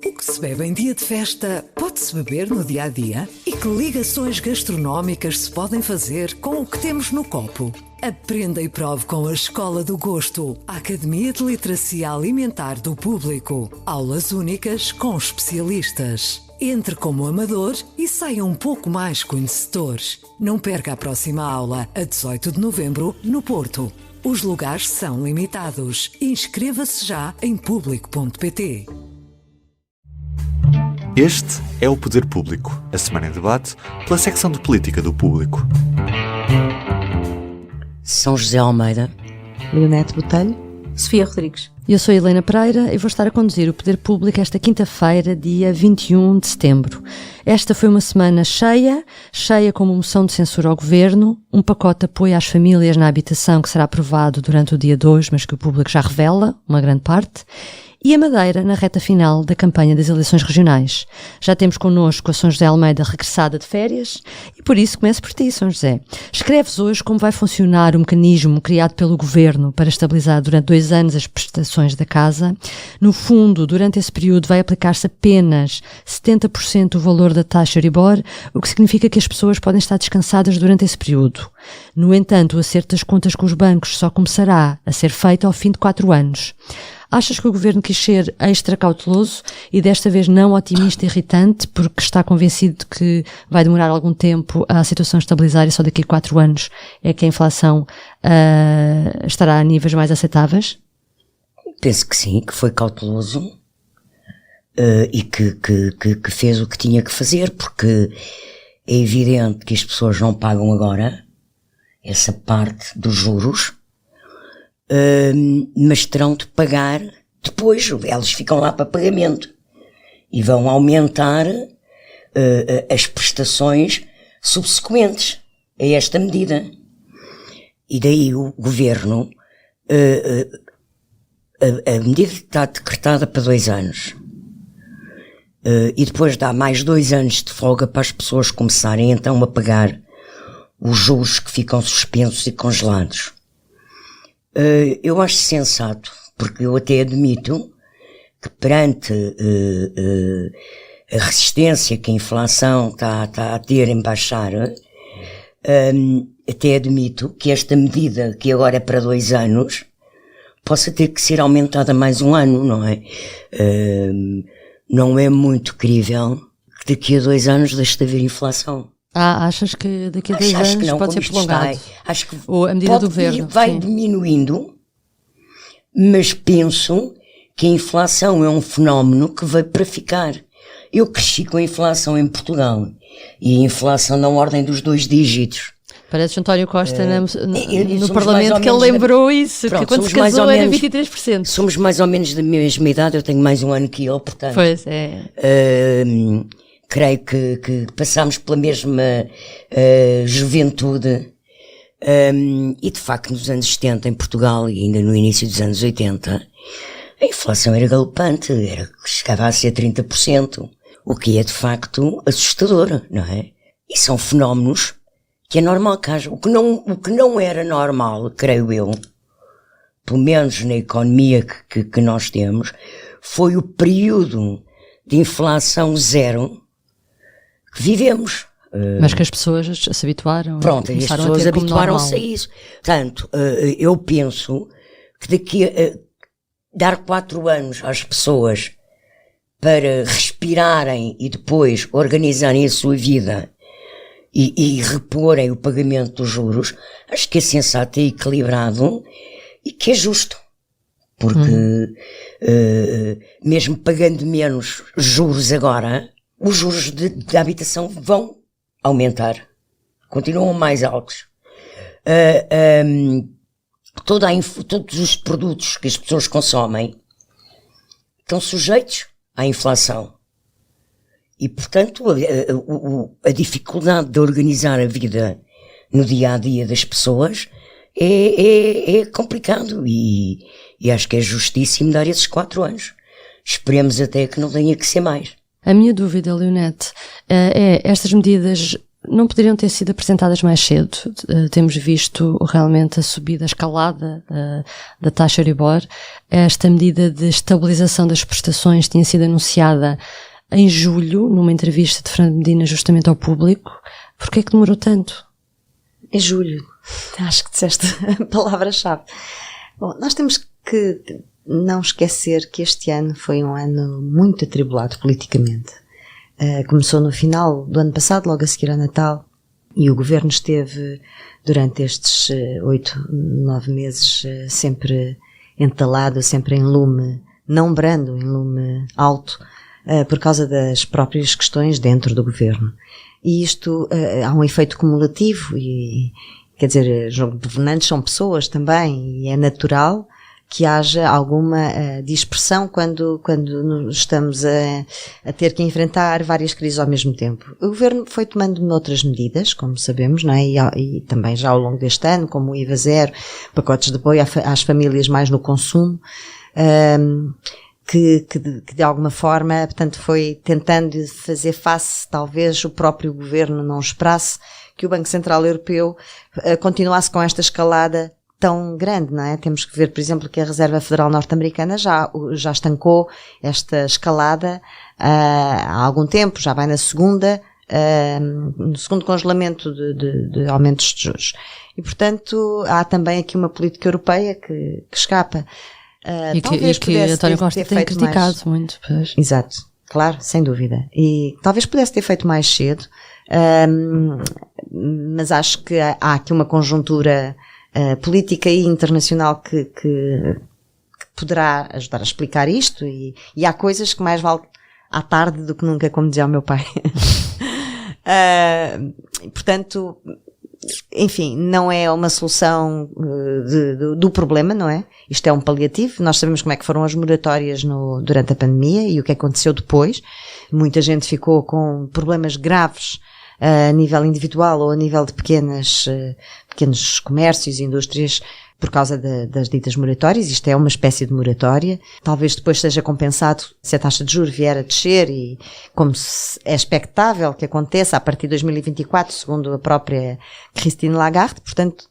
O que se bebe em dia de festa, pode-se beber no dia-a-dia? E que ligações gastronómicas se podem fazer com o que temos no copo? Aprenda e prove com a Escola do Gosto, a Academia de Literacia Alimentar do Público. Aulas únicas com especialistas. Entre como amador e saia um pouco mais conhecedor. Não perca a próxima aula, a 18 de novembro, no Porto. Os lugares são limitados. Inscreva-se já em público.pt. Este é o Poder Público, a semana em debate pela secção de política do Público. São José Almeida, Leonete Botelho, Sofia Rodrigues. Eu sou Helena Pereira e vou estar a conduzir o Poder Público esta quinta-feira, dia 21 de setembro. Esta foi uma semana cheia com uma moção de censura ao Governo, um pacote de apoio às famílias na habitação que será aprovado durante o dia 2, mas que o público já revela, uma grande parte, e a Madeira na reta final da campanha das eleições regionais. Já temos connosco a São José Almeida regressada de férias e por isso começo por ti, São José. Escreves hoje como vai funcionar o mecanismo criado pelo Governo para estabilizar durante 2 anos as prestações da casa. No fundo, durante esse período vai aplicar-se apenas 70% do valor da taxa Euribor, o que significa que as pessoas podem estar descansadas durante esse período. No entanto, o acerto das contas com os bancos só começará a ser feito ao fim de 4 anos. Achas que o Governo quis ser extra cauteloso e desta vez não otimista e irritante porque está convencido que vai demorar algum tempo a situação estabilizar e só daqui a 4 anos é que a inflação estará a níveis mais aceitáveis? Penso que sim, que foi cauteloso e que fez o que tinha que fazer, porque é evidente que as pessoas não pagam agora essa parte dos juros, mas terão de pagar depois. Elas ficam lá para pagamento e vão aumentar as prestações subsequentes a esta medida. E daí o Governo, a medida está decretada para 2 anos, e depois dá mais 2 anos de folga para as pessoas começarem então a pagar os juros que ficam suspensos e congelados. Eu acho sensato, porque eu até admito que perante a resistência que a inflação está a ter em baixar, até admito que esta medida, que agora é para 2 anos, possa ter que ser aumentada mais 1 ano, não é? Não é muito crível que daqui a 2 anos deixe de haver inflação. Achas que daqui a 2 anos não, pode ser prolongado? Acho que ou a medida do Governo vai diminuindo, mas penso que a inflação é um fenómeno que veio para ficar. Eu cresci com a inflação em Portugal e a inflação na ordem dos 2 dígitos. Parece António Costa no Parlamento que ele lembrou isso, porque quando se casou era 23%. Somos mais ou menos da mesma idade, eu tenho mais 1 ano que ele, portanto. Pois é. Creio que passámos pela mesma juventude, e de facto nos anos 70 em Portugal e ainda no início dos anos 80 a inflação era galopante, chegava a ser 30%, o que é de facto assustador, não é? E são fenómenos que é normal que haja. O que não era normal, creio eu, pelo menos na economia que nós temos, foi o período de inflação zero que vivemos. Mas que as pessoas se habituaram. Pronto, as pessoas habituaram-se a isso. Portanto, eu penso que daqui a dar 4 anos às pessoas para respirarem e depois organizarem a sua vida e reporem o pagamento dos juros, acho que é sensato e equilibrado e que é justo. Porque mesmo pagando menos juros agora, os juros de habitação vão aumentar. Continuam mais altos. Todos os produtos que as pessoas consomem estão sujeitos à inflação. E, portanto, a dificuldade de organizar a vida no dia-a-dia das pessoas é complicado e acho que é justíssimo dar esses 4 anos. Esperemos até que não tenha que ser mais. A minha dúvida, Leonete, é estas medidas não poderiam ter sido apresentadas mais cedo. Temos visto realmente a subida, a escalada da taxa Euribor. Esta medida de estabilização das prestações tinha sido anunciada em julho, numa entrevista de Fernando Medina justamente ao público. Porquê é que demorou tanto? É julho. Acho que disseste a palavra-chave. Bom, nós temos que não esquecer que este ano foi um ano muito atribulado politicamente. Começou no final do ano passado, logo a seguir ao Natal, e o governo esteve durante estes 8, 9 meses sempre entalado, sempre em lume, não brando, em lume alto, por causa das próprias questões dentro do governo. E isto há um efeito cumulativo e, quer dizer, os governantes são pessoas também, e é natural que haja alguma dispersão quando estamos a ter que enfrentar várias crises ao mesmo tempo. O governo foi tomando outras medidas, como sabemos, não é? E também já ao longo deste ano, como o IVA zero, pacotes de apoio às famílias mais no consumo, que de alguma forma, portanto, foi tentando fazer face, talvez o próprio governo não esperasse que o Banco Central Europeu continuasse com esta escalada tão grande, não é? Temos que ver, por exemplo, que a Reserva Federal Norte-Americana já estancou esta escalada há algum tempo, já vai no segundo congelamento de aumentos de juros. E, portanto, há também aqui uma política europeia que escapa. E que António Costa tem criticado muito. Pois. Exato, claro, sem dúvida. E talvez pudesse ter feito mais cedo, mas acho que há aqui uma conjuntura política e internacional que poderá ajudar a explicar isto, e há coisas que mais vale à tarde do que nunca, como dizia o meu pai. Portanto, enfim, não é uma solução do problema, não é? Isto é um paliativo. Nós sabemos como é que foram as moratórias durante a pandemia e o que aconteceu depois. Muita gente ficou com problemas graves a nível individual ou a nível de pequenos comércios e indústrias por causa das ditas moratórias. Isto é uma espécie de moratória. Talvez depois seja compensado se a taxa de juros vier a descer, e como é expectável que aconteça a partir de 2024, segundo a própria Christine Lagarde. Portanto,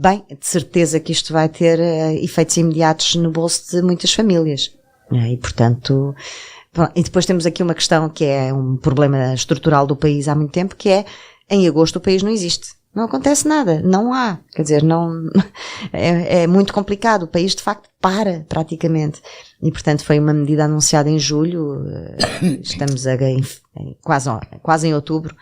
bem, de certeza que isto vai ter efeitos imediatos no bolso de muitas famílias. E, portanto, e depois temos aqui uma questão que é um problema estrutural do país há muito tempo, que é, em agosto o país não existe. Não acontece nada, não há, quer dizer, é muito complicado, o país de facto para praticamente, e portanto foi uma medida anunciada em julho, estamos quase em outubro,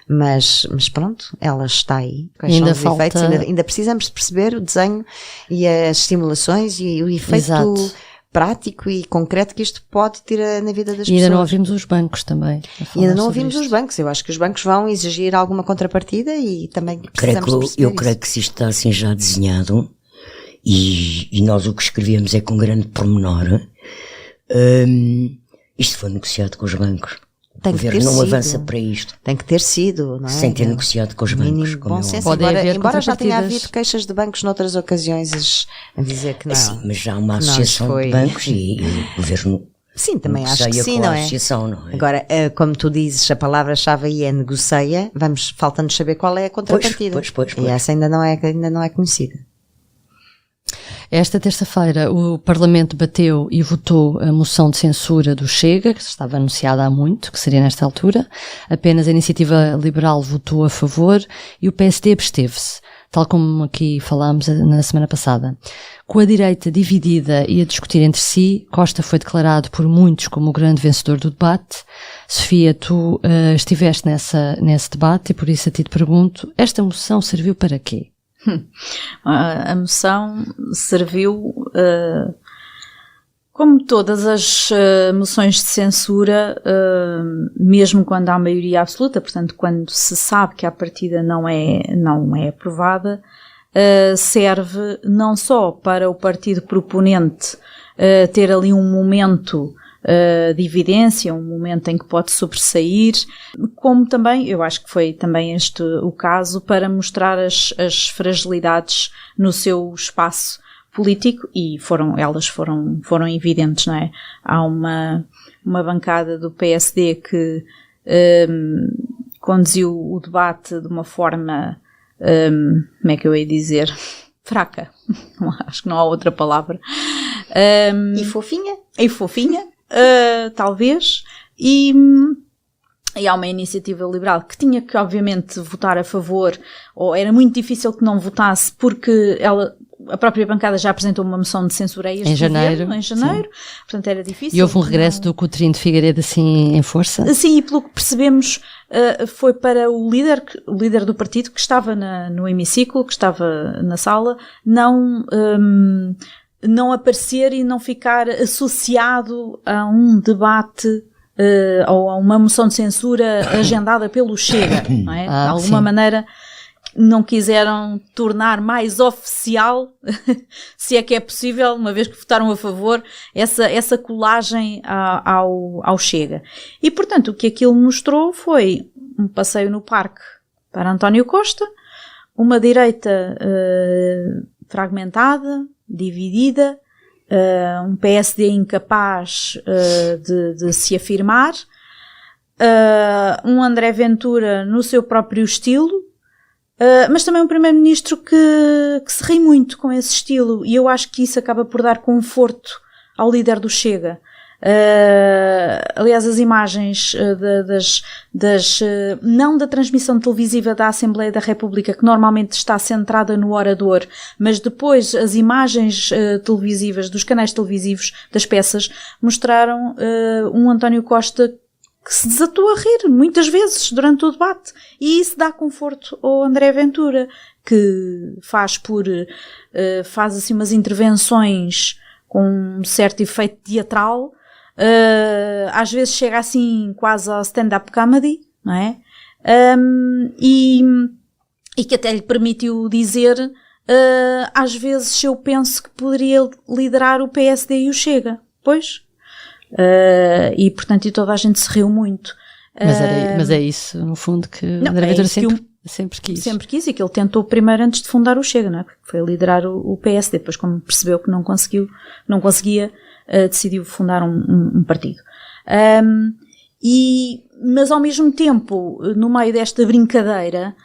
mas pronto, ela está aí. Quais são os efeitos? Ainda precisamos de perceber o desenho e as simulações e o efeito. Exato. Prático e concreto que isto pode ter na vida das pessoas. E ainda não ouvimos os bancos também. E ainda não ouvimos os bancos. Eu acho que os bancos vão exigir alguma contrapartida e também precisamos perceber Eu creio que se isto está assim já desenhado, e nós o que escrevemos é com grande pormenor. Isto foi negociado com os bancos. O governo não avança para isto. Tem que ter sido, não é? Sem ter negociado com os bancos. Bom senso, embora já tenha havido queixas de bancos noutras ocasiões a dizer que não. Sim, mas já há uma associação de bancos e o governo. Sim, também acho que sim, não é? Agora, como tu dizes, a palavra-chave aí é negocia, falta-nos saber qual é a contrapartida. Pois. E essa ainda não é conhecida. Esta terça-feira o Parlamento bateu e votou a moção de censura do Chega, que estava anunciada há muito, que seria nesta altura. Apenas a Iniciativa Liberal votou a favor e o PSD absteve-se, tal como aqui falámos na semana passada. Com a direita dividida e a discutir entre si, Costa foi declarado por muitos como o grande vencedor do debate. Sofia, tu estiveste nesse debate e por isso a ti te pergunto, esta moção serviu para quê? A moção serviu, como todas as moções de censura, mesmo quando há maioria absoluta, portanto, quando se sabe que a partida não é aprovada, serve não só para o partido proponente ter ali um momento de evidência, um momento em que pode sobressair, como também, eu acho que foi também este o caso, para mostrar as fragilidades no seu espaço político, e elas foram evidentes, não é? Há uma bancada do PSD que conduziu o debate de uma forma, como é que eu ia dizer, fraca, acho que não há outra palavra. E fofinha. E fofinha, talvez, e há uma iniciativa liberal que tinha que obviamente votar a favor, ou era muito difícil que não votasse, porque a própria bancada já apresentou uma moção de censura a este governo, em janeiro, portanto era difícil. E houve um regresso do Coutinho de Figueiredo assim em força? Sim, e pelo que percebemos foi para o líder do partido que estava no hemiciclo, que estava na sala, não aparecer e não ficar associado a um debate ou a uma moção de censura agendada pelo Chega, não é? De alguma maneira não quiseram tornar mais oficial, se é que é possível, uma vez que votaram a favor, essa colagem ao Chega. E, portanto, o que aquilo mostrou foi um passeio no parque para António Costa, uma direita fragmentada, dividida, um PSD incapaz de se afirmar, um André Ventura no seu próprio estilo, mas também um primeiro-ministro que se ri muito com esse estilo, e eu acho que isso acaba por dar conforto ao líder do Chega. Aliás, as imagens não da transmissão televisiva da Assembleia da República, que normalmente está centrada no orador, mas depois as imagens televisivas, dos canais televisivos, das peças, mostraram um António Costa que se desatou a rir muitas vezes durante o debate, e isso dá conforto ao André Ventura, que faz assim umas intervenções com um certo efeito teatral, às vezes chega assim quase ao stand-up comedy, não é? E que até lhe permitiu dizer, às vezes eu penso que poderia liderar o PSD e o Chega. Pois. E portanto toda a gente se riu muito. Mas é isso, no fundo, que André Ventura sempre quis. Sempre quis, e que ele tentou primeiro antes de fundar o Chega, não é? Porque foi liderar o PSD, depois como percebeu que não conseguia, decidiu fundar um partido. Mas ao mesmo tempo, no meio desta brincadeira,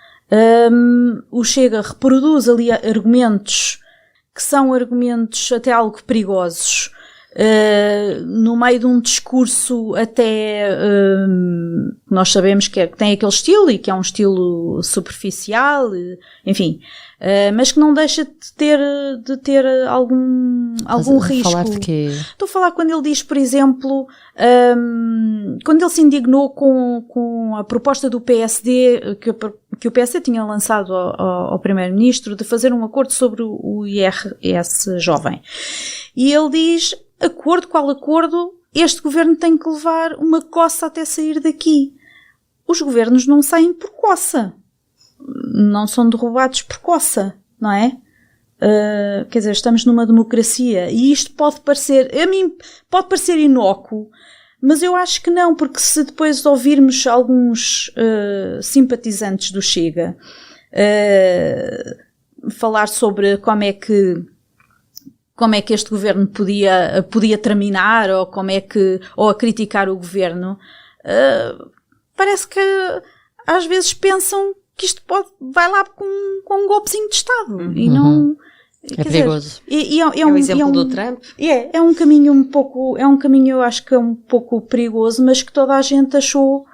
o Chega reproduz ali argumentos que são argumentos até algo perigosos, no meio de um discurso até nós sabemos que tem aquele estilo, e que é um estilo superficial, enfim, mas que não deixa de ter algum risco. Falar de quê? Estou a falar quando ele diz, por exemplo, quando ele se indignou com a proposta do PSD, que o PSD tinha lançado ao Primeiro-Ministro, de fazer um acordo sobre o IRS jovem. E ele diz: acordo? Qual acordo? Este governo tem que levar uma coça até sair daqui. Os governos não saem por coça. Não são derrubados por coça, não é? Quer dizer, estamos numa democracia, e isto pode parecer inócuo, mas eu acho que não, porque se depois ouvirmos alguns simpatizantes do Chega falar sobre como é que este governo podia terminar, ou a criticar o governo, parece que às vezes pensam que isto vai lá com um golpezinho de Estado, e não... É perigoso. É o exemplo do Trump. É um caminho eu acho que é um pouco perigoso, mas que toda a gente achou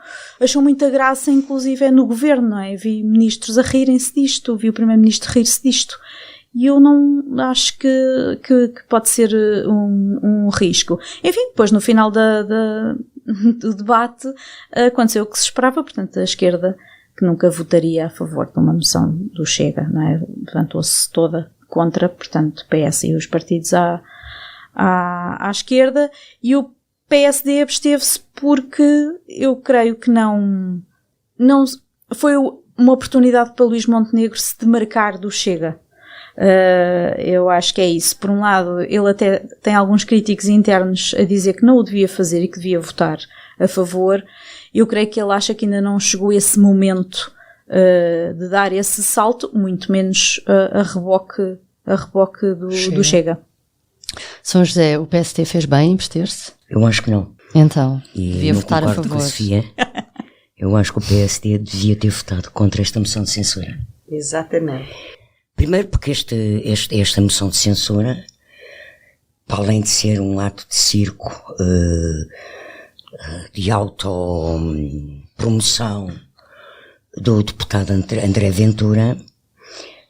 muita graça, inclusive no governo, não é? Vi ministros a rirem-se disto, vi o Primeiro-Ministro rir-se disto. E eu não acho que pode ser um risco. Enfim, depois no final do debate aconteceu o que se esperava, portanto a esquerda, que nunca votaria a favor de uma moção do Chega, não é? Levantou-se toda contra, portanto PS e os partidos à esquerda, e o PSD absteve-se porque eu creio que não foi uma oportunidade para Luís Montenegro se demarcar do Chega. Eu acho que é isso. Por um lado, ele até tem alguns críticos internos a dizer que não o devia fazer e que devia votar a favor. Eu creio que ele acha que ainda não chegou esse momento de dar esse salto, muito menos a reboque do Chega. São José, o PSD fez bem em abster-se? Eu acho que não. Então, E devia votar a favor. Com a Sofia. Eu acho que o PSD devia ter votado contra esta moção de censura. Exatamente. Primeiro porque esta moção de censura, para além de ser um ato de circo, de autopromoção do deputado André Ventura,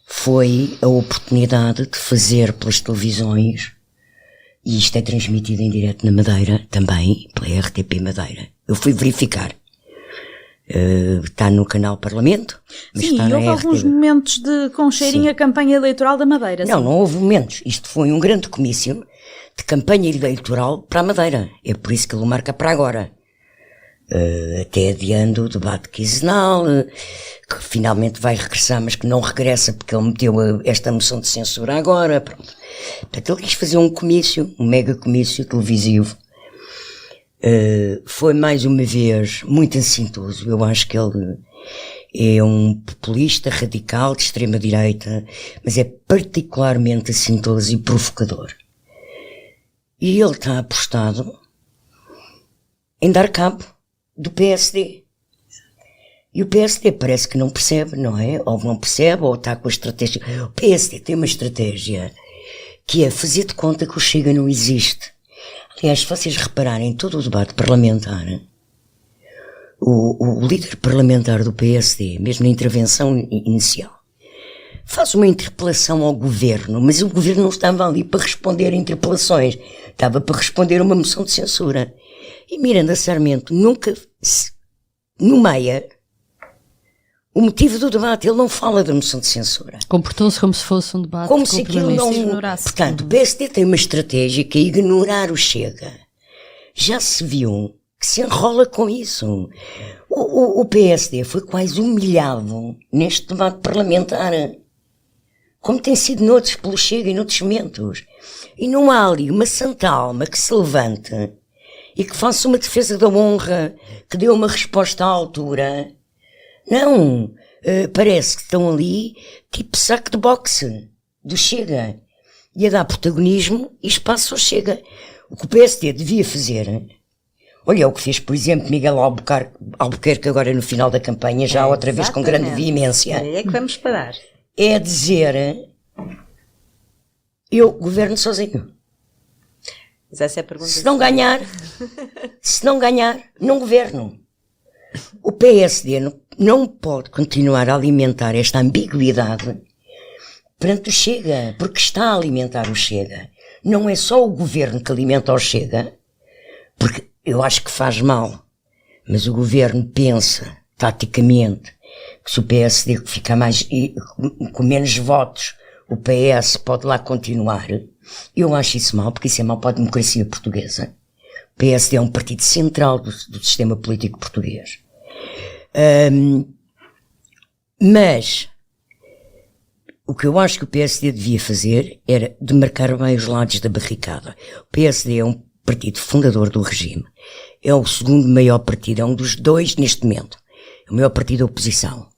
foi a oportunidade de fazer pelas televisões, e isto é transmitido em direto na Madeira, também, pela RTP Madeira. Eu fui verificar. Está no canal Parlamento, mas sim, está na houve RTP. alguns momentos com cheirinho a campanha eleitoral da Madeira. Não houve momentos. Isto foi um grande comício de campanha eleitoral para a Madeira. É por isso que ele o marca para agora. Até adiando o debate quinzenal, que finalmente vai regressar, mas que não regressa porque ele meteu esta moção de censura agora. Pronto. Portanto, ele quis fazer um comício, um mega comício televisivo. Foi mais uma vez muito assintoso. Eu acho que ele é um populista radical de extrema-direita, mas é particularmente assintoso e provocador. E ele está apostado em dar cabo do PSD. E o PSD parece que não percebe, não é? Ou não percebe, ou está com a estratégia. O PSD tem uma estratégia que é fazer de conta que o Chega não existe. Aliás, se vocês repararem em todo o debate parlamentar, o líder parlamentar do PSD, mesmo na intervenção inicial, faz uma interpelação ao governo, mas o governo não estava ali para responder a interpelações, estava para responder a uma moção de censura. E Miranda Sarmento nunca nomeia o motivo do debate. Ele não fala da moção de censura. Comportou-se como se fosse um debate como se aquilo não... ignorasse. Portanto, o PSD tem uma estratégia que é ignorar o Chega. Já se viu que se enrola com isso. O PSD foi quase humilhado neste debate parlamentar, como tem sido noutros pelo Chega e noutros momentos. E não há ali uma santa alma que se levante e que faça uma defesa da honra, que dê uma resposta à altura. Não, parece que estão ali tipo saco de boxe do Chega e a dar protagonismo e espaço ao Chega. O que o PSD devia fazer, olha, é o que fez, por exemplo, Miguel Albuquerque agora no final da campanha, já outra vez com grande veemência. É que vamos parar. É dizer, eu governo sozinho. Mas essa é a pergunta. Se não ganhar, não governo. O PSD não pode continuar a alimentar esta ambiguidade perante o Chega, porque está a alimentar o Chega. Não é só o governo que alimenta o Chega, porque eu acho que faz mal, mas o governo pensa, taticamente, que se o PSD ficar com menos votos, o PS pode lá continuar. Eu acho isso mal, porque isso é mal para a democracia portuguesa. O PSD é um partido central do sistema político português. Mas o que eu acho que o PSD devia fazer era demarcar bem os lados da barricada. O PSD é um partido fundador do regime. É o segundo maior partido, é um dos dois neste momento. É o maior partido da oposição.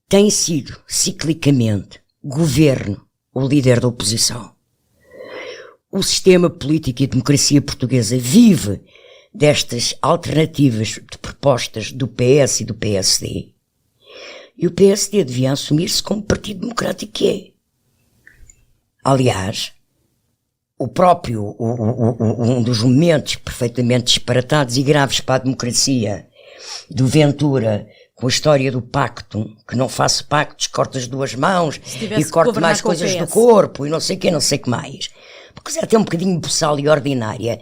Tem sido, ciclicamente, governo o líder da oposição. O sistema político e a democracia portuguesa vive destas alternativas de propostas do PS e do PSD. E o PSD devia assumir-se como partido democrático que é. Aliás, um dos momentos perfeitamente disparatados e graves para a democracia do Ventura, com a história do pacto, que não faço pactos, corto as duas mãos e corto mais coisas do corpo e não sei o que mais. Porque é até um bocadinho boçal e ordinária.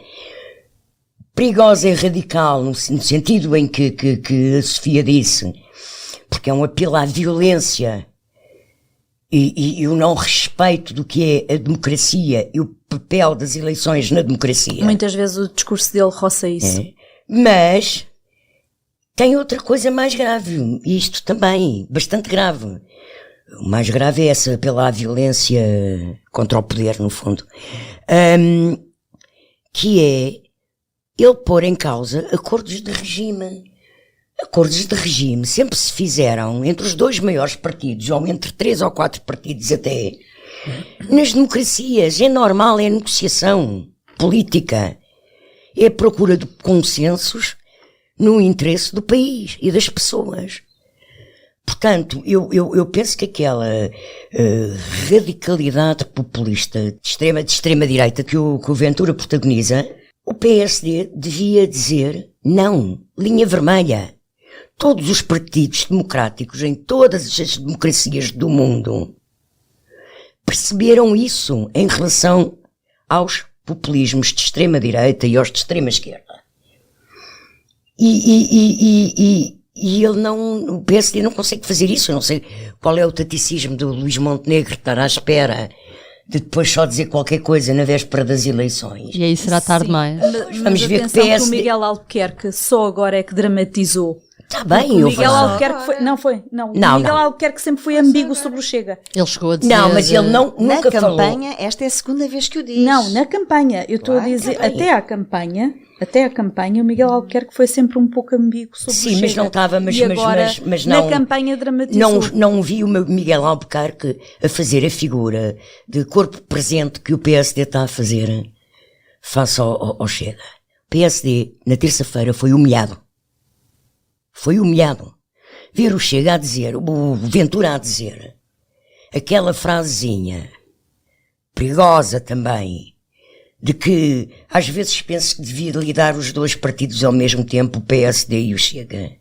Perigosa e radical, no sentido em que a Sofia disse, porque é um apelo à violência e o não respeito do que é a democracia e o papel das eleições na democracia. Muitas vezes o discurso dele roça isso. É. Mas tem outra coisa mais grave, e isto também, bastante grave. O mais grave é essa apelo à violência contra o poder, no fundo. Que é ele pôr em causa acordos de regime. Acordos de regime sempre se fizeram entre os dois maiores partidos, ou entre 3 ou 4 partidos até. Nas democracias é normal, é negociação política. É a procura de consensos no interesse do país e das pessoas. Portanto, eu penso que aquela radicalidade populista de extrema direita que o Ventura protagoniza, o PSD devia dizer não, linha vermelha. Todos os partidos democráticos em todas as democracias do mundo perceberam isso em relação aos populismos de extrema-direita e aos de extrema-esquerda. E ele não, o PSD não consegue fazer isso. Eu não sei qual é o taticismo do Luís Montenegro estar à espera de depois só dizer qualquer coisa na véspera das eleições. E aí será tarde demais. Vamos ver que atenção PSD... que o Miguel Albuquerque só agora é que dramatizou. Está bem, o Miguel Albuquerque foi... o Miguel Albuquerque sempre foi ambíguo sobre o Chega. Ele chegou a dizer... Não, mas ele nunca falou. Na campanha, esta é a segunda vez que o diz. Não, na campanha. Eu estou a dizer, até à campanha, o Miguel Albuquerque foi sempre um pouco ambíguo sobre o Chega. Sim, mas não estava, mas na não, campanha dramatizou. Não vi o Miguel Albuquerque a fazer a figura de corpo presente que o PSD está a fazer face ao Chega. O PSD, na terça-feira, foi humilhado. Foi humilhado. Ver o Chega a dizer, o Ventura a dizer, aquela frasezinha, perigosa também, de que às vezes penso que devia lidar os dois partidos ao mesmo tempo, o PSD e o Chega.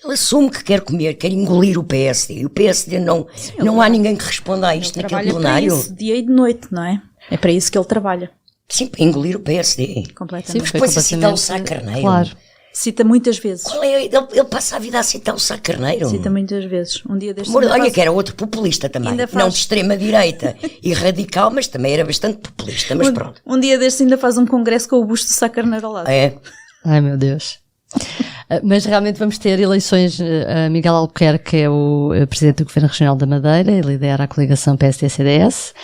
Ele assume que quer comer, quer engolir o PSD. E o PSD não há ninguém que responda a isto naquele plenário. Para isso, dia e de noite, não é? É para isso que ele trabalha. Sim, para engolir o PSD. Completamente. Mas depois a citar o Sá Carneiro. Claro. Cita muitas vezes. Ele passa a vida a citar o Sá Carneiro. Cita muitas vezes. Um dia deste olha que era outro populista também. Não de extrema-direita e radical, mas também era bastante populista. Mas pronto. Um dia deste ainda faz um congresso com o busto do Sá Carneiro ao lado. É. Ai, meu Deus. Mas realmente vamos ter eleições. Miguel Albuquerque é o presidente do Governo Regional da Madeira e lidera a coligação PSD-CDS.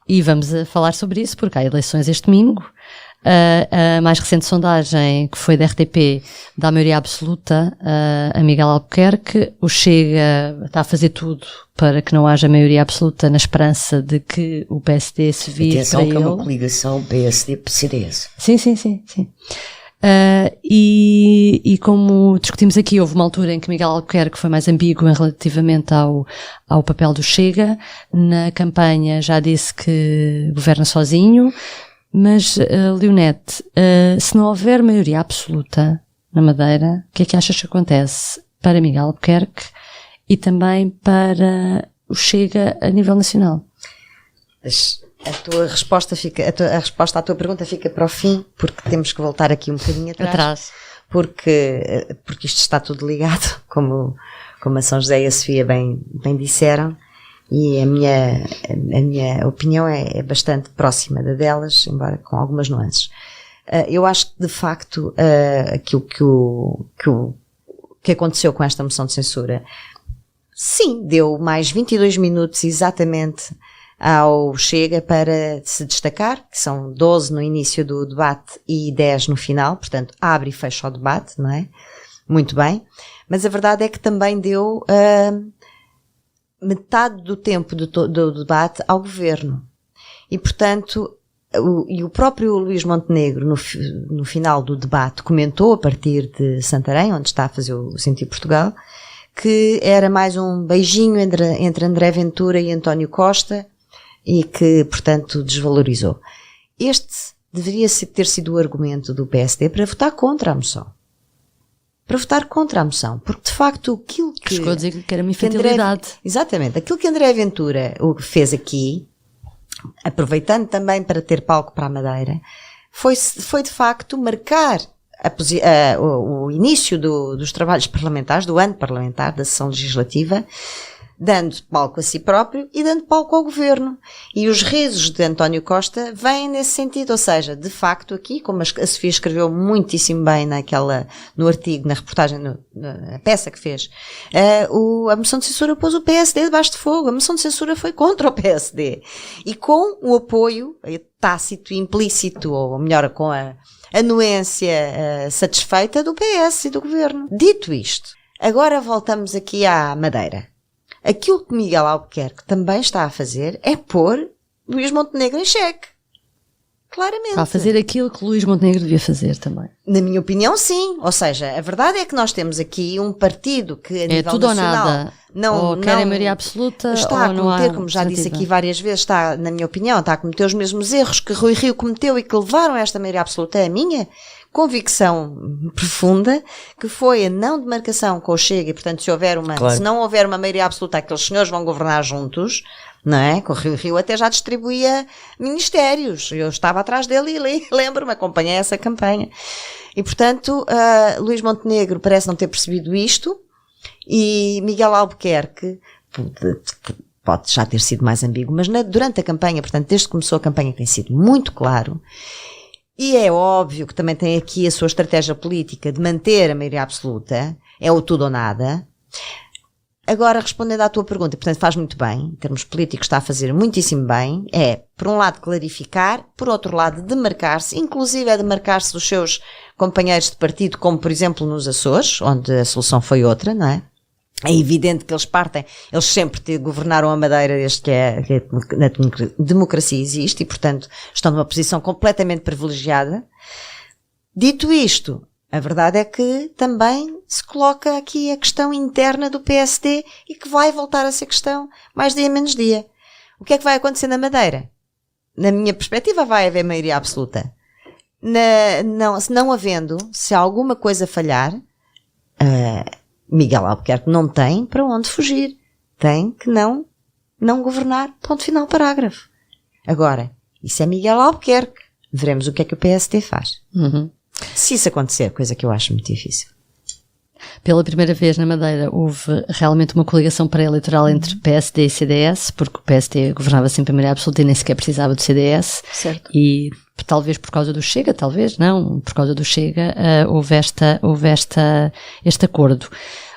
E vamos falar sobre isso porque há eleições este domingo. A mais recente sondagem, que foi da RTP, dá a maioria absoluta a Miguel Albuquerque. O Chega está a fazer tudo para que não haja maioria absoluta, na esperança de que o PSD se vire Atenção para ele. Atenção que é uma coligação PSD-CDS. Sim. E como discutimos aqui, houve uma altura em que Miguel Albuquerque foi mais ambíguo relativamente ao papel do Chega. Na campanha já disse que governa sozinho. Mas, Leonete, se não houver maioria absoluta na Madeira, o que é que achas que acontece para Miguel Albuquerque e também para o Chega a nível nacional? A tua resposta a resposta à tua pergunta fica para o fim, porque temos que voltar aqui um bocadinho atrás. Porque isto está tudo ligado, como a São José e a Sofia bem disseram. E a minha opinião é bastante próxima da delas, embora com algumas nuances. Eu acho que, de facto, aquilo que aconteceu com esta moção de censura, sim, deu mais 22 minutos exatamente ao Chega para se destacar, que são 12 no início do debate e 10 no final, portanto, abre e fecha o debate, não é? Muito bem. Mas a verdade é que também deu metade do tempo do debate ao governo. E, portanto, o próprio Luís Montenegro, no final do debate, comentou, a partir de Santarém, onde está a fazer o Sentir Portugal, que era mais um beijinho entre André Ventura e António Costa e que, portanto, desvalorizou. Este deveria ter sido o argumento do PSD para votar contra a moção. Porque de facto aquilo que... Chegou a dizer que era uma infantilidade. Exatamente. Aquilo que André Ventura fez aqui, aproveitando também para ter palco para a Madeira, foi de facto marcar o início dos trabalhos parlamentares, do ano parlamentar, da sessão legislativa, dando palco a si próprio e dando palco ao governo. E os risos de António Costa vêm nesse sentido, ou seja, de facto aqui, como a Sofia escreveu muitíssimo bem no artigo, na reportagem, na peça que fez, a moção de censura pôs o PSD debaixo de fogo. A moção de censura foi contra o PSD. E com o apoio tácito e implícito, ou melhor, com a anuência satisfeita do PS e do governo. Dito isto, agora voltamos aqui à Madeira. Aquilo que Miguel Albuquerque também está a fazer é pôr Luís Montenegro em xeque. Claramente. Está a fazer aquilo que Luís Montenegro devia fazer também. Na minha opinião, sim. Ou seja, a verdade é que nós temos aqui um partido que a nível tudo nacional... ou nada. Ou querem maioria absoluta, está ou não há a cometer, como já disse aqui várias vezes, está, na minha opinião, está a cometer os mesmos erros que Rui Rio cometeu e que levaram a esta maioria absoluta. É a minha convicção profunda, que foi a não demarcação com o Chega, e portanto se não houver uma maioria absoluta, aqueles senhores vão governar juntos, não é? Com o Rio até já distribuía ministérios, eu estava atrás dele e lembro-me, acompanhei essa campanha. E portanto, Luís Montenegro parece não ter percebido isto, e Miguel Albuquerque pode já ter sido mais ambíguo, mas durante a campanha, portanto, desde que começou a campanha tem sido muito claro, e é óbvio que também tem aqui a sua estratégia política de manter a maioria absoluta, é o tudo ou nada. Agora, respondendo à tua pergunta, portanto, faz muito bem, em termos políticos está a fazer muitíssimo bem, por um lado clarificar, por outro lado demarcar-se, inclusive demarcar-se dos seus companheiros de partido, como por exemplo nos Açores, onde a solução foi outra, não é? É evidente que eles sempre governaram a Madeira desde que a democracia existe e, portanto, estão numa posição completamente privilegiada. Dito isto, a verdade é que também se coloca aqui a questão interna do PSD e que vai voltar a ser questão mais dia menos dia. O que é que vai acontecer na Madeira? Na minha perspectiva vai haver maioria absoluta. Se alguma coisa falhar, Miguel Albuquerque não tem para onde fugir. Tem que não governar. Ponto final, parágrafo. Agora, isso é Miguel Albuquerque. Veremos o que é que o PSD faz. Uhum. Se isso acontecer, coisa que eu acho muito difícil. Pela primeira vez na Madeira houve realmente uma coligação pré-eleitoral entre PSD e CDS, porque o PSD governava sempre a maioria absoluta e nem sequer precisava do CDS. Certo. E talvez por causa do Chega, talvez não, por causa do Chega, houve este acordo.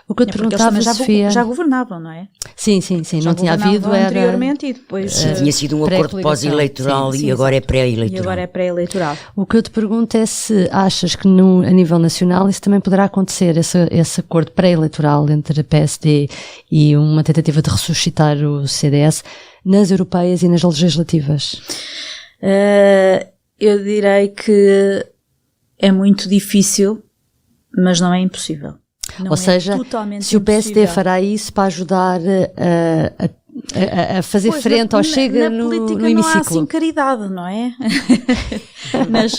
O que eu te perguntava, Sofia... já governavam, não é? Sim, não tinha havido, anteriormente e depois... Sim, tinha sido um acordo pós-eleitoral e agora é pré-eleitoral. E agora é pré-eleitoral. O que eu te pergunto é se achas que a nível nacional isso também poderá acontecer, esse acordo pré-eleitoral entre a PSD e uma tentativa de ressuscitar o CDS nas europeias e nas legislativas? Eu direi que é muito difícil, mas não é impossível. Ou seja, se o PSD fará isso para ajudar a fazer frente ao Chega no hemiciclo. Na política não há assim caridade, não é? Mas,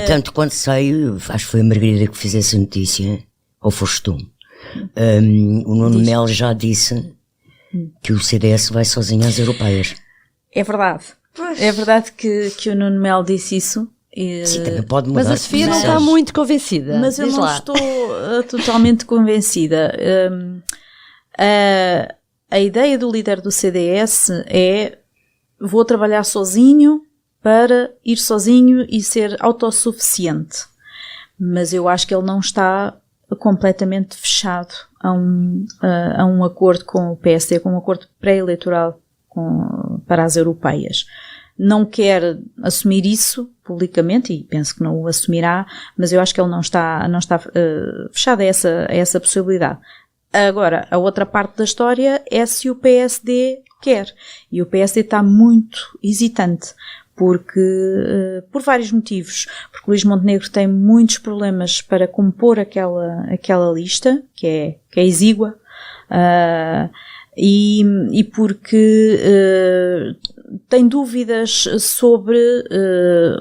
tanto quanto sei, acho que foi a Margarida que fez essa notícia, ou foste tu. O Nuno Melo já disse que o CDS vai sozinho às europeias. É verdade. É verdade que o Nuno Melo disse isso. Sim, também pode mudar. Mas a Sofia não está muito convencida. Mas eu não estou totalmente convencida. A ideia do líder do CDS é: vou trabalhar sozinho para ir sozinho e ser autossuficiente. Mas eu acho que ele não está completamente fechado a um acordo com o PSD, com um acordo pré-eleitoral para as europeias. Não quer assumir isso publicamente e penso que não o assumirá, mas eu acho que ele não está fechado a essa possibilidade. Agora, a outra parte da história é se o PSD quer. E o PSD está muito hesitante, porque, por vários motivos. Porque Luís Montenegro tem muitos problemas para compor aquela lista, que é exígua, e porque tem dúvidas sobre,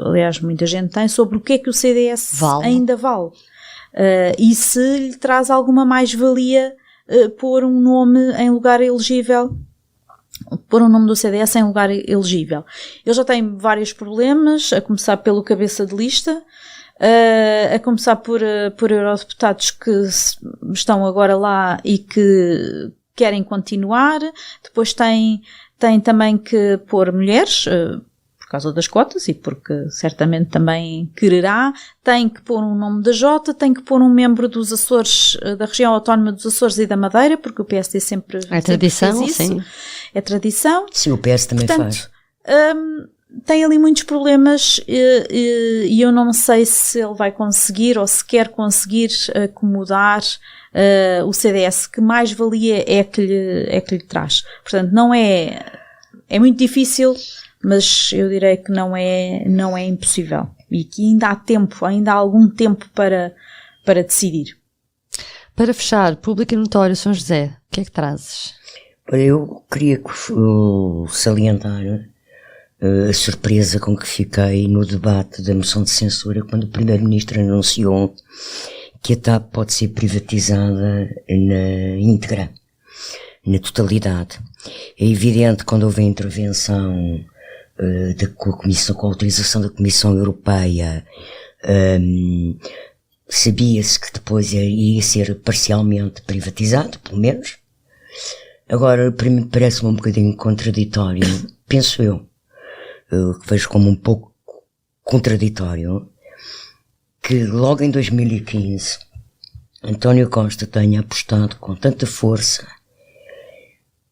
aliás, muita gente tem, sobre o que é que o CDS ainda vale. E se lhe traz alguma mais-valia pôr um nome em lugar elegível, pôr um nome do CDS em lugar elegível. Ele já tem vários problemas, a começar pelo cabeça de lista, a começar por eurodeputados que estão agora lá e que querem continuar. Depois tem também que pôr mulheres, por causa das cotas e porque certamente também quererá. Tem que pôr um nome da Jota, tem que pôr um membro dos Açores, da região autónoma dos Açores e da Madeira, porque o PSD sempre tradição, fez isso. Sim. É tradição. Sim, o PS também faz. Tem ali muitos problemas e eu não sei se ele vai conseguir ou se quer conseguir acomodar o CDS, que mais valia é que lhe traz. Portanto, não é muito difícil, mas eu direi que não é impossível e que ainda há tempo, ainda há algum tempo para decidir. Para fechar, Público e Notório São José, o que é que trazes? Eu queria salientar a surpresa com que fiquei no debate da moção de censura quando o Primeiro-Ministro anunciou que a TAP pode ser privatizada na íntegra, na totalidade. É evidente, quando houve a intervenção com a autorização da Comissão Europeia, sabia-se que depois ia ser parcialmente privatizado, pelo menos. Agora, para mim parece-me um bocadinho contraditório, penso eu, que vejo como um pouco contraditório, que logo em 2015 António Costa tenha apostado com tanta força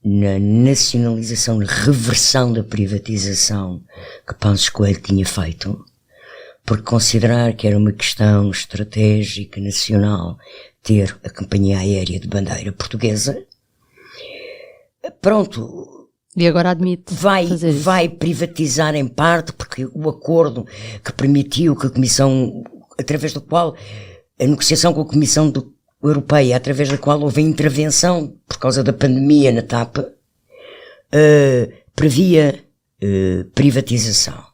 na nacionalização, na reversão da privatização que Passos Coelho tinha feito, por considerar que era uma questão estratégica nacional ter a companhia aérea de bandeira portuguesa. Pronto. E agora admite vai privatizar em parte, porque o acordo que permitiu que a Comissão, através do qual, a negociação com a Comissão Europeia, através da qual houve a intervenção por causa da pandemia na TAP, previa privatização.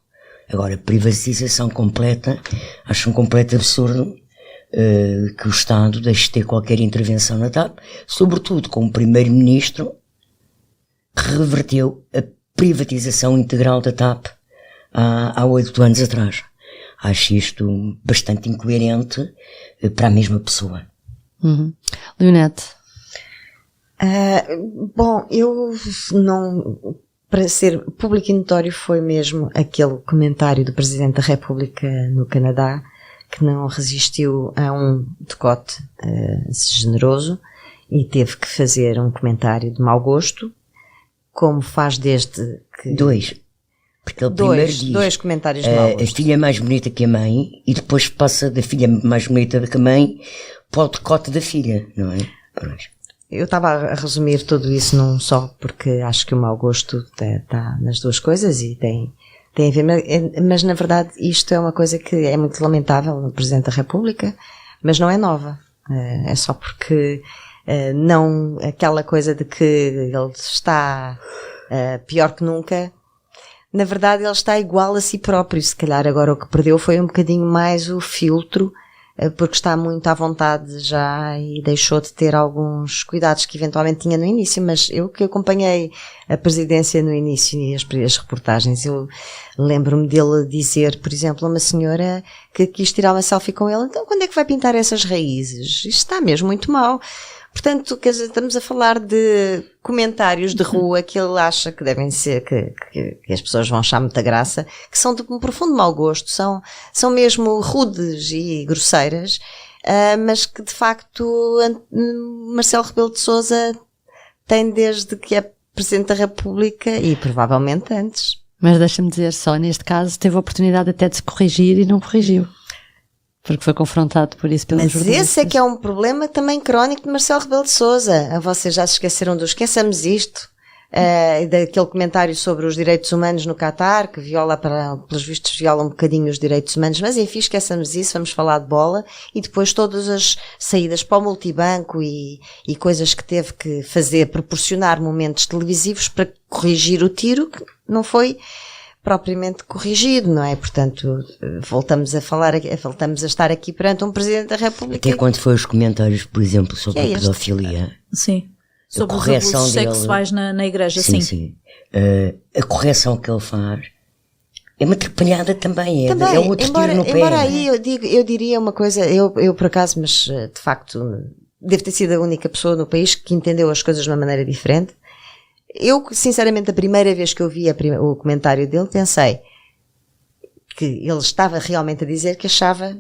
Agora, privatização completa, acho um completo absurdo que o Estado deixe de ter qualquer intervenção na TAP, sobretudo com o Primeiro-Ministro que reverteu a privatização integral da TAP há 8 anos atrás. Acho isto bastante incoerente para a mesma pessoa. Leonete? Bom, eu não... Para ser público e notório foi mesmo aquele comentário do Presidente da República no Canadá que não resistiu a um decote generoso e teve que fazer um comentário de mau gosto, como faz desde que... Porque ele primeiro diz dois comentários de mau gosto. A filha é mais bonita que a mãe e depois passa da filha mais bonita que a mãe para o decote da filha, não é? Pronto. Eu estava a resumir tudo isso num só, porque acho que o mau gosto está nas duas coisas e tem a ver, mas na verdade isto é uma coisa que é muito lamentável no Presidente da República, mas não é nova. É só porque não aquela coisa de que ele está pior que nunca. Na verdade ele está igual a si próprio, se calhar agora o que perdeu foi um bocadinho mais o filtro, porque está muito à vontade já e deixou de ter alguns cuidados que eventualmente tinha no início, mas eu que acompanhei a presidência no início e as reportagens, eu lembro-me dele dizer, por exemplo, a uma senhora que quis tirar uma selfie com ele, então quando é que vai pintar essas raízes? Isto está mesmo muito mal. Portanto, quer dizer, estamos a falar de comentários de rua que ele acha que devem ser, que as pessoas vão achar muita graça, que são de um profundo mau gosto, são mesmo rudes e grosseiras, mas que de facto Marcelo Rebelo de Sousa tem desde que é Presidente da República e provavelmente antes. Mas deixa-me dizer só, neste caso teve a oportunidade até de se corrigir e não corrigiu. Porque foi confrontado por isso pelos jornalistas. Mas esse é que é um problema também crónico de Marcelo Rebelo de Sousa. Vocês já se esqueceram do esqueçamos isto, daquele comentário sobre os direitos humanos no Qatar, que pelos vistos viola um bocadinho os direitos humanos, mas enfim, esqueçamos isso, vamos falar de bola, e depois todas as saídas para o multibanco e coisas que teve que fazer, proporcionar momentos televisivos para corrigir o tiro, que não foi propriamente corrigido, não é? Portanto, voltamos a estar aqui perante um Presidente da República. Até quando foi os comentários, por exemplo, sobre a pedofilia? Sim. Sobre os abusos sexuais na igreja, sim. Sim. A correção que ele faz é uma atrapalhada também, é outro tiro no pé. Embora aí eu diria uma coisa, eu por acaso, mas de facto, devo ter sido a única pessoa no país que entendeu as coisas de uma maneira diferente. Eu, sinceramente, a primeira vez que eu vi o comentário dele, pensei que ele estava realmente a dizer que achava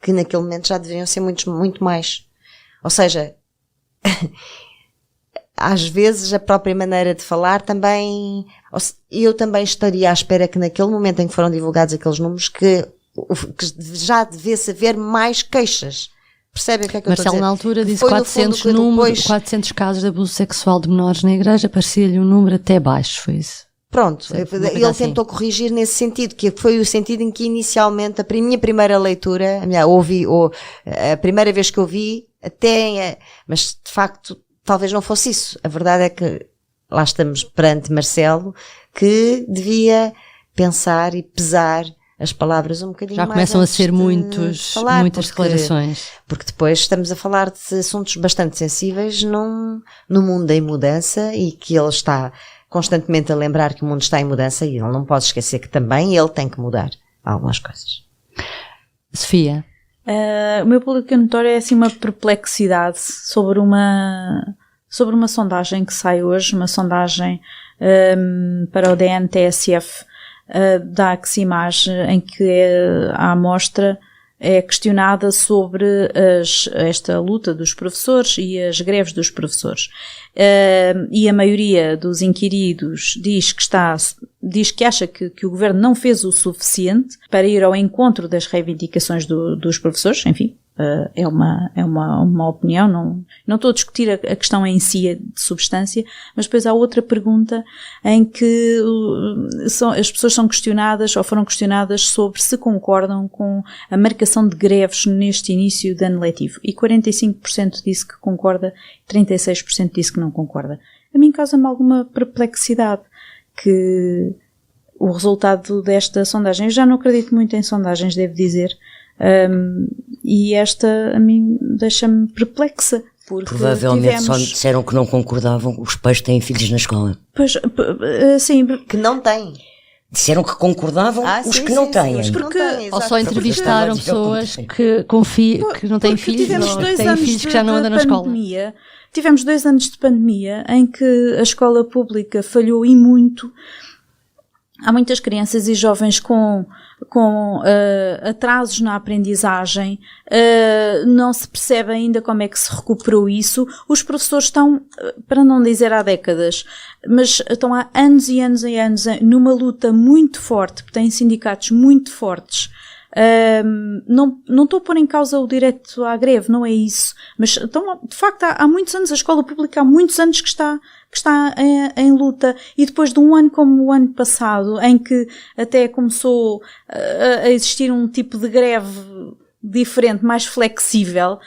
que naquele momento já deveriam ser muito mais. Ou seja, às vezes a própria maneira de falar também, eu também estaria à espera que naquele momento em que foram divulgados aqueles números que já devesse haver mais queixas. Percebem o que é que eu estou a dizer? Marcelo, na altura, disse 400 casos de abuso sexual de menores na igreja, parecia-lhe um número até baixo, foi isso? Pronto, Sempre ele assim. tentou corrigir nesse sentido, que foi o sentido em que inicialmente, a minha primeira leitura, a primeira vez que eu vi, mas de facto, talvez não fosse isso. A verdade é que lá estamos perante Marcelo, que devia pensar e pesar as palavras um bocadinho Já mais começam a antes ser de muitas falar, declarações. Porque depois estamos a falar de assuntos bastante sensíveis no mundo em mudança e que ele está constantemente a lembrar que o mundo está em mudança e ele não pode esquecer que também ele tem que mudar algumas coisas. Sofia. O meu público notório é assim uma perplexidade sobre uma sondagem que sai hoje, uma sondagem para o DN-TSF da Aximage, em que a amostra é questionada sobre esta luta dos professores e as greves dos professores. E a maioria dos inquiridos diz que acha que o governo não fez o suficiente para ir ao encontro das reivindicações dos professores. Enfim, é uma opinião, não estou a discutir a questão em si de substância, mas depois há outra pergunta em que as pessoas são questionadas ou foram questionadas sobre se concordam com a marcação de greves neste início de ano letivo, e 45% disse que concorda, 36% disse que não concorda. A mim causa-me alguma perplexidade que o resultado desta sondagem, eu já não acredito muito em sondagens, devo dizer, e esta a mim deixa-me perplexa. Provavelmente só disseram que não concordavam os pais que têm filhos na escola. Pois, sim. Que não têm. Disseram que concordavam os que não têm. Ou só entrevistaram pessoas que não têm filhos, que têm filhos que já não andam na escola. Tivemos 2 anos de pandemia em que a escola pública falhou e muito. Há muitas crianças e jovens com atrasos na aprendizagem, não se percebe ainda como é que se recuperou isso. Os professores estão, para não dizer há décadas, mas estão há anos e anos e anos numa luta muito forte, porque têm sindicatos muito fortes. Não estou a pôr em causa o direito à greve, não é isso, mas então, de facto há muitos anos, a escola pública há muitos anos que está em luta, e depois de um ano como o ano passado, em que até começou a existir um tipo de greve diferente, mais flexível,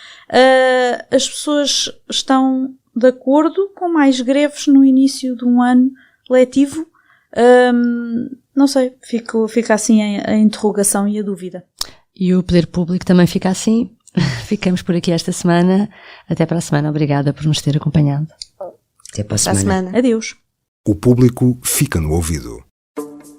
as pessoas estão de acordo com mais greves no início de um ano letivo. Não sei, fica assim a interrogação e a dúvida. E o poder público também fica assim. Ficamos por aqui esta semana. Até para a semana. Obrigada por nos ter acompanhado. Até para a semana. Adeus. O público fica no ouvido.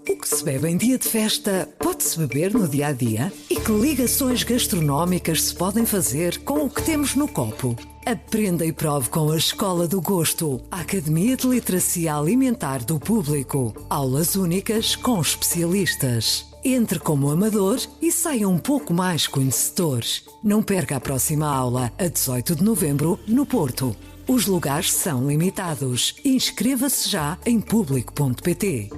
O que se bebe em dia de festa pode-se beber no dia-a-dia? E que ligações gastronómicas se podem fazer com o que temos no copo? Aprenda e prove com a Escola do Gosto, a Academia de Literacia Alimentar do Público. Aulas únicas com especialistas. Entre como amador e saia um pouco mais conhecedor. Não perca a próxima aula, a 18 de novembro, no Porto. Os lugares são limitados. Inscreva-se já em público.pt.